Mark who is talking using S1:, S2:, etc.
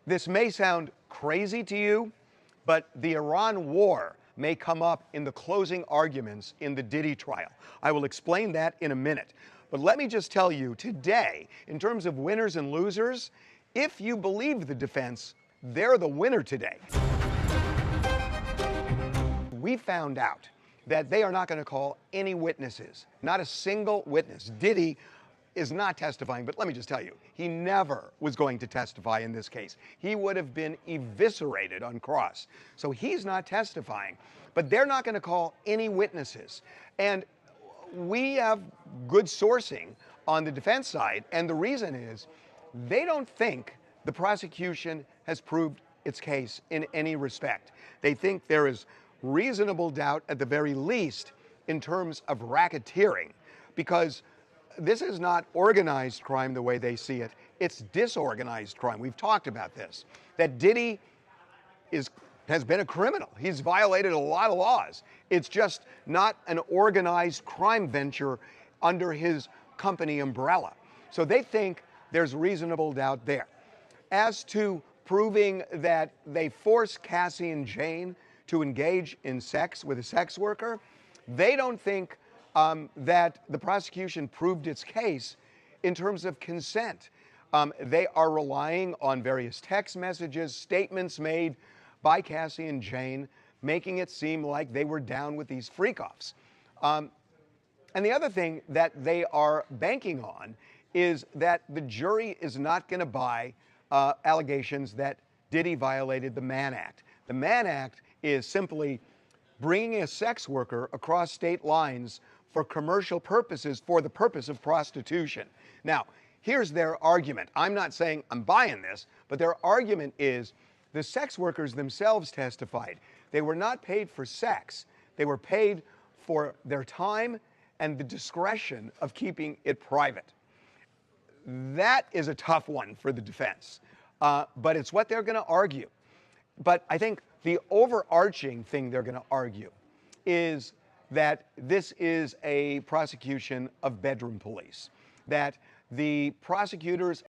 S1: This may sound crazy to you, but the Iran war may come up in the closing arguments in the Diddy trial. I will explain that in a minute. But let me just tell you today, in terms of winners and losers, if you believe the defense, they're the winner today. We found out that they are not going to call any witnesses, not a single witness. Diddy is not testifying, but let me just tell you, he never was going to testify in this case. He would have been eviscerated on cross. So he's not testifying, but they're not going to call any witnesses. And we have good sourcing on the defense side, and the reason is they don't think the prosecution has proved its case in any respect. They think there is reasonable doubt, at the very least, in terms of racketeering, because this is not organized crime the way they see it. It's disorganized crime. We've talked about this, that Diddy has been a criminal. He's violated a lot of laws. It's just not an organized crime venture under his company umbrella. So they think there's reasonable doubt there. As to proving that they forced Cassie and Jane to engage in sex with a sex worker, they don't think that the prosecution proved its case in terms of consent. They are relying on various text messages, statements made by Cassie and Jane, making it seem like they were down with these freak-offs. And the other thing that they are banking on is that the jury is not going to buy allegations that Diddy violated the Mann Act. The Mann Act is simply bringing a sex worker across state lines for commercial purposes, for the purpose of prostitution. Now, here's their argument. I'm not saying I'm buying this, but their argument is the sex workers themselves testified. They were not paid for sex. They were paid for their time and the discretion of keeping it private. That is a tough one for the defense, but it's what they're going to argue. But I think the overarching thing they're going to argue is that this is a prosecution of bedroom police, that the prosecutors